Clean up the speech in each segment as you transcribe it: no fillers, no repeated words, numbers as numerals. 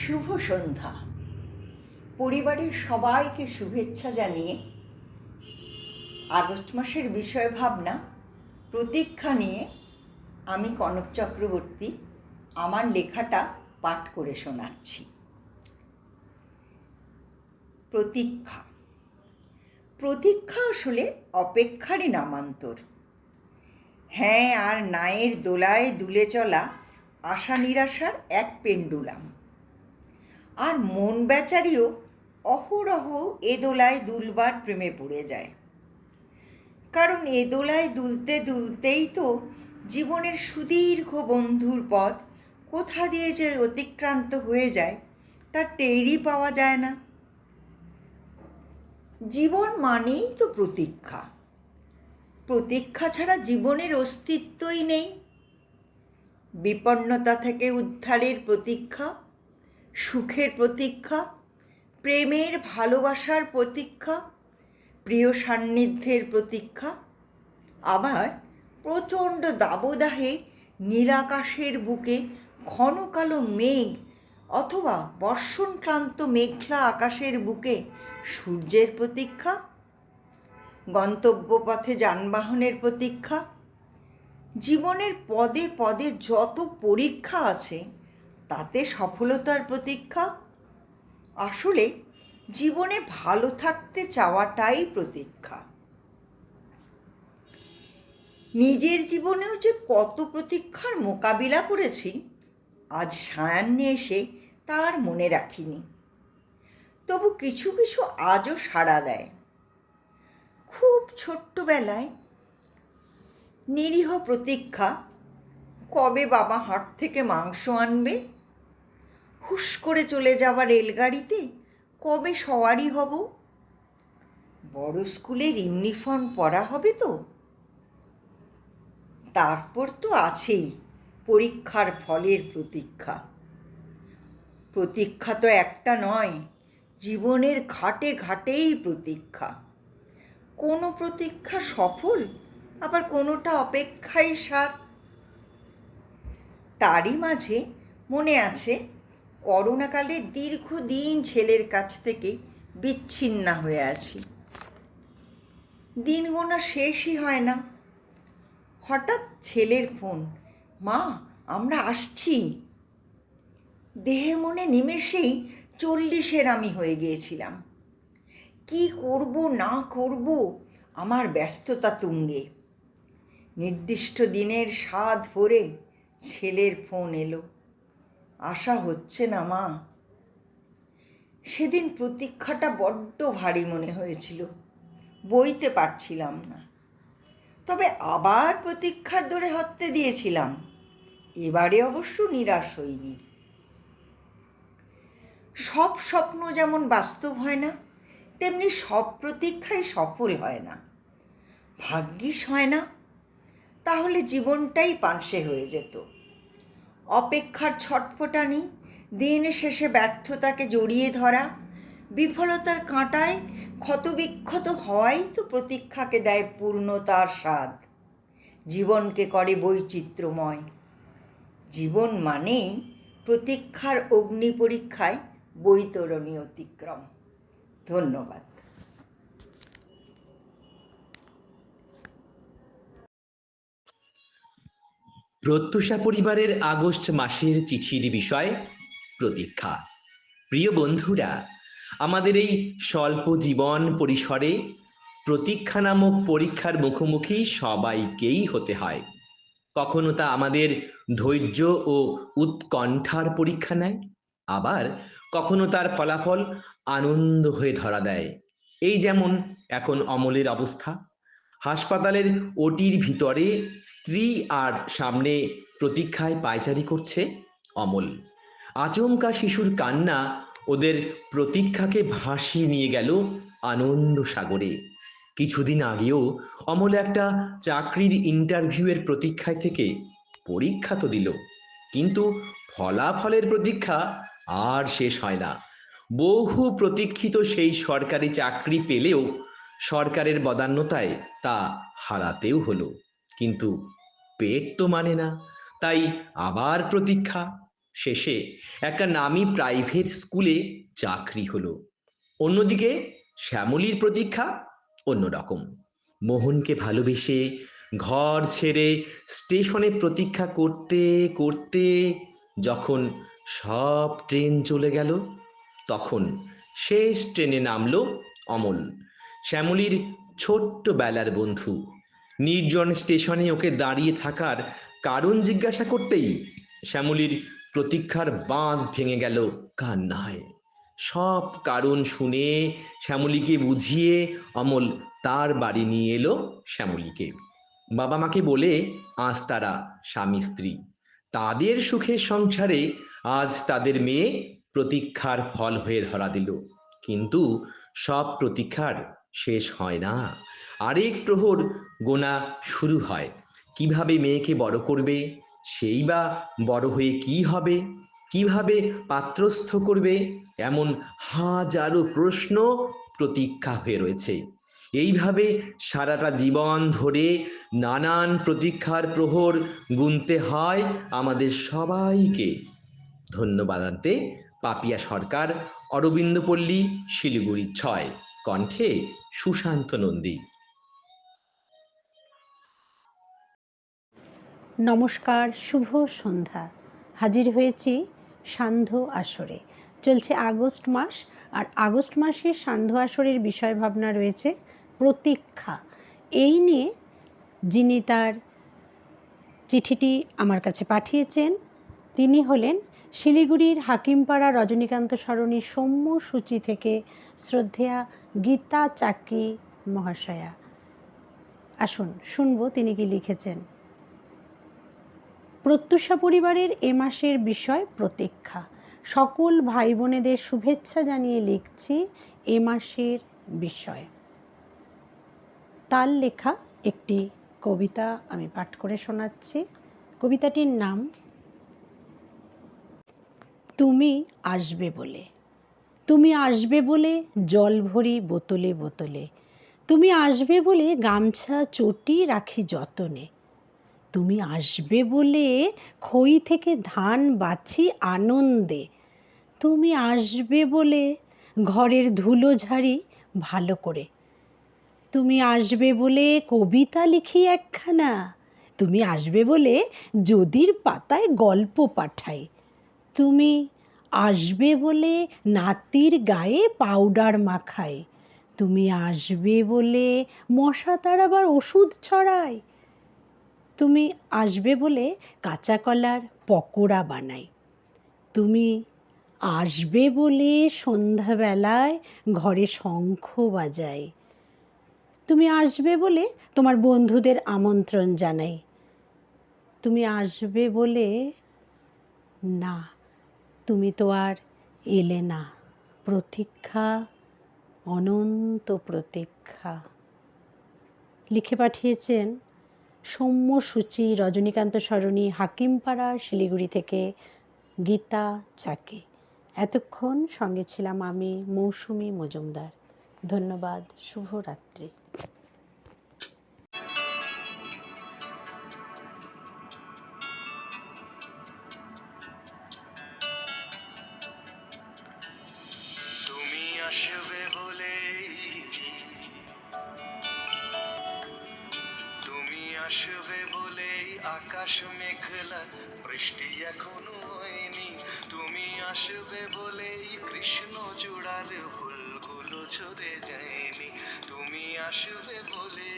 শুভ সন্ধ্যা। পরিবারের সবাইকে শুভেচ্ছা জানিয়ে আগস্ট মাসের বিষয় ভাবনা প্রতীক্ষা নিয়ে আমি কনক চক্রবর্তী আমার লেখাটা পাঠ করে শোনাচ্ছি। প্রতীক্ষা। প্রতীক্ষা আসলে অপেক্ষারই নামান্তর। হ্যাঁ আর নায়ের দোলায় দুলে চলা আশা নিরাশার এক পেন্ডুলাম। আর মন বেচারিও অহরহ এ দোলায় দুলবার প্রেমে পড়ে যায়। কারণ এ দোলায় দুলতে দুলতেই তো জীবনের সুদীর্ঘ বন্ধুর পথ কোথা দিয়ে যে অতিক্রান্ত হয়ে যায় তার টেরই পাওয়া যায় না। জীবন মানেই তো প্রতীক্ষা। প্রতীক্ষা ছাড়া জীবনের অস্তিত্বই নেই। বিপন্নতা থেকে উদ্ধারের প্রতীক্ষা, সুখের প্রতীক্ষা, প্রেমের ভালোবাসার প্রতীক্ষা, প্রিয় সান্নিধ্যের প্রতীক্ষা, আবার প্রচণ্ড দাবদাহে নীলাকাশের বুকে ঘন কালো মেঘ অথবা বর্ষণক্লান্ত মেঘলা আকাশের বুকে সূর্যের প্রতীক্ষা, গন্তব্যপথে যানবাহনের প্রতীক্ষা। জীবনের পদে পদে যত পরীক্ষা আছে তাতে সফলতার প্রতীক্ষা। আসলে জীবনে ভালো থাকতে চাওয়াটাই প্রতীক্ষা। নিজের জীবনেও যে কত প্রতীক্ষার মোকাবিলা করেছি আজ সায়ান্নে এসে তার মনে রাখিনি। তবু কিছু কিছু আজও সাড়া দেয়। খুব ছোট্টবেলায় নিরীহ প্রতীক্ষা, কবে বাবা হাট থেকে মাংস আনবে, হুশ করে চলে যাওয়া রেলগাড়িতে কবে সওয়ারি হব, বড় স্কুলের ইউনিফর্ম পরা হবে তো। তারপর তো আছেই পরীক্ষার ফলের প্রতীক্ষা। প্রতীক্ষা তো একটা নয়, জীবনের ঘাটে ঘাটেই প্রতীক্ষা। কোনো প্রতীক্ষা সফল, আবার কোনোটা অপেক্ষাই সার। তারই মাঝে মনে আছে করোনাকালে দীর্ঘদিন ছেলের কাছ থেকে বিচ্ছিন্ন হয়ে আছি। দিন গোনা শেষই হয় না। হঠাৎ ছেলের ফোন, মা আমরা আসছি। দেহে মনে নিমেষেই 40-এর আমি হয়ে গিয়েছিলাম। কি করব না করব আমার ব্যস্ততা তুঙ্গে। নির্দিষ্ট দিনের স্বাদ ভরে ছেলের ফোন এলো, আশা হচ্ছে না মা। সেদিন প্রতীক্ষাটা বড্ড ভারী মনে হয়েছিল, বইতে পারছিলাম না। তবে আবার প্রতীক্ষার দোরে হত্যে দিয়েছিলাম। এবারে অবশ্য নিরাশ হইনি। সব স্বপ্ন যেমন বাস্তব হয় না, তেমনি সব প্রতীক্ষাই সফল হয় না। ভাগ্যিস হয় না, তাহলে জীবনটাই পানসে হয়ে যেত। অপেক্ষার ছটফটানি, দিন শেষে ব্যর্থতাকে জড়িয়ে ধরা, বিফলতার কাঁটায় ক্ষতবিক্ষত হওয়াই তো প্রতীক্ষাকে দেয় পূর্ণতার স্বাদ, জীবনকে করে বৈচিত্র্যময়। জীবন মানেই প্রতীক্ষার অগ্নি পরীক্ষায় বৈতরণী অতিক্রম। ধন্যবাদ। প্রত্যুষা পরিবারের আগস্ট মাসের চিঠির বিষয় প্রতীক্ষা। প্রিয় বন্ধুরা, আমাদের এই স্বল্প জীবন পরিসরে প্রতীক্ষা নামক পরীক্ষার মুখোমুখি সবাইকেই হতে হয়। কখনো তা আমাদের ধৈর্য ও উৎকণ্ঠার পরীক্ষা নেয়, আবার কখনো তার ফলাফল আনন্দ হয়ে ধরা দেয়। এই যেমন এখন অমলের অবস্থা। হাসপাতালের ওটির ভিতরে স্ত্রী আর সামনে প্রতীক্ষায় পায়চারি করছে অমল। আচমকা শিশুর কান্না ওদের প্রতীক্ষাকে ভাসিয়ে নিয়ে গেল আনন্দ সাগরে। কিছুদিন আগেও অমল একটা চাকরির ইন্টারভিউয়ের প্রতীক্ষায় থেকে পরীক্ষা তো দিল, কিন্তু ফলাফলের প্রতীক্ষা আর শেষ হয় না। বহু প্রতীক্ষিত সেই সরকারি চাকরি পেলেও সরকারের বদান্যতায় তা হারাতেও হলো। কিন্তু পেট তো মানে না, তাই আবার প্রতীক্ষা। শেষে একটা নামি প্রাইভেট স্কুলে চাকরি হলো। অন্যদিকে শ্যামলীর প্রতীক্ষা অন্যরকম। মোহনকে ভালোবেসে ঘর ছেড়ে স্টেশনে প্রতীক্ষা করতে করতে যখন সব ট্রেন চলে গেল, তখন শেষ ট্রেনে নামলো অমল, শ্যামলীর ছোট্ট বেলার বন্ধু। নির্জন স্টেশনে ওকে দাঁড়িয়ে থাকার কারণ জিজ্ঞাসা করতেই শ্যামলীর প্রতীক্ষার বাঁধ ভেঙে গেল কান্নায়। সব কারণ শুনে শ্যামলীকে বুঝিয়ে অমল তার বাড়ি নিয়ে এলো শ্যামলীকে। বাবা মাকে বলে আজ তারা স্বামী স্ত্রী। তাদের সুখের সংসারে আজ তাদের মেয়ে প্রতীক্ষার ফল হয়ে ধরা দিল। কিন্তু সব প্রতীক্ষার শেষ হয় না, আরেক প্রহর গোনা শুরু হয়। কিভাবে মেয়েকে বড় করবে, সেই বা বড় হয়ে কি হবে, কিভাবে পাত্রস্থ করবে, এমন হাজারো প্রশ্ন প্রতীক্ষা হয়ে রয়েছে। এইভাবে সারাটা জীবন ধরে নানান প্রতীক্ষার প্রহর গুনতে হয় আমাদের সবাইকে। ধন্যবাদ আনতে পাপিয়া সরকার, অরবিন্দপল্লী, শিলিগুড়ি ৬। কণ্ঠে সুশান্ত নন্দী। নমস্কার, শুভ সন্ধ্যা। হাজির হয়েছি সান্ধ্য আসরে। চলছে আগস্ট মাস, আর আগস্ট মাসের সান্ধ্য আসরের বিষয় ভাবনা রয়েছে প্রতীক্ষা। এই নিয়ে যিনি তার চিঠিটি আমার কাছে পাঠিয়েছেন তিনি হলেন শিলিগুড়ির হাকিমপাড়া রজনীকান্ত সরণি সৌম্যসূচি থেকে শ্রদ্ধেয়া গীতা চাকি মহাশয়া। আসুন শুনব তিনি কি লিখেছেন। প্রত্যুষা পরিবারের এ মাসের বিষয় প্রতীক্ষা। সকল ভাই বোনেদের শুভেচ্ছা জানিয়ে লিখছি এ মাসের বিষয়। তার লেখা একটি কবিতা আমি পাঠ করে শোনাচ্ছি। কবিতাটির নাম তুমি আসবে বলে। তুমি আসবে বলে জল ভরি বোতলে বোতলে, তুমি আসবে বলে গামছা চটি রাখি যতনে, তুমি আসবে বলে খই থেকে ধান বাছি আনন্দে, তুমি আসবে বলে ঘরের ধুলো ঝাড়ি ভালো করে, তুমি আসবে বলে কবিতা লিখি একখানা, তুমি আসবে বলে যদির পাতায় গল্প পাঠাই, তুমি আসবে বলে নাতির গায়ে পাউডার মাখাই, তুমি আসবে বলে মশা তাড়াবার ওষুধ ছড়াই, তুমি আসবে বলে কাঁচা কলার পকোড়া বানাই, তুমি আসবে বলে সন্ধ্যাবেলায় ঘরে শঙ্খ বাজাই, তুমি আসবে বলে তোমার বন্ধুদের আমন্ত্রণ জানাই, তুমি আসবে বলে না, তুমি তো আর এলে না, প্রতীক্ষা অনন্ত প্রতীক্ষা। লিখে পাঠিয়েছেন সৌম্যসূচি, রজনীকান্ত সরণি, হাকিমপাড়া, শিলিগুড়ি থেকে গীতা চাকি। এতক্ষণ সঙ্গে ছিলাম আমি মৌসুমী মজুমদার। ধন্যবাদ, শুভরাত্রি। তুমি আসবে বলে, তুমি আসবে বলে আকাশ মেঘলা, বৃষ্টি এখনো হয়নি, তুমি আসবে বলেই কৃষ্ণ চূড়ার ফুলগুলো ঝরে যায়নি, তুমি আসবে বলে।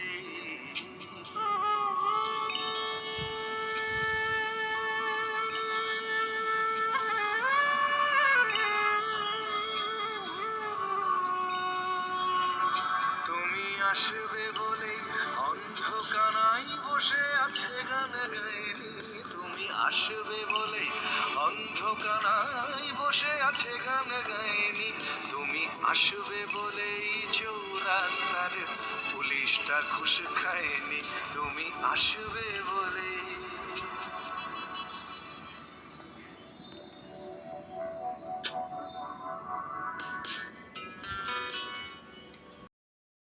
তুমি আসবে বলে অন্ধকারাই বসে আছে গান গায়নি, তুমি আসবে বলে অন্ধকারাই বসে আছে গান গায়নি, তুমি আসবে বলেই চৌরাস্তার পুলিশটা ঘুষ খায়নি, তুমি আসবে বলে।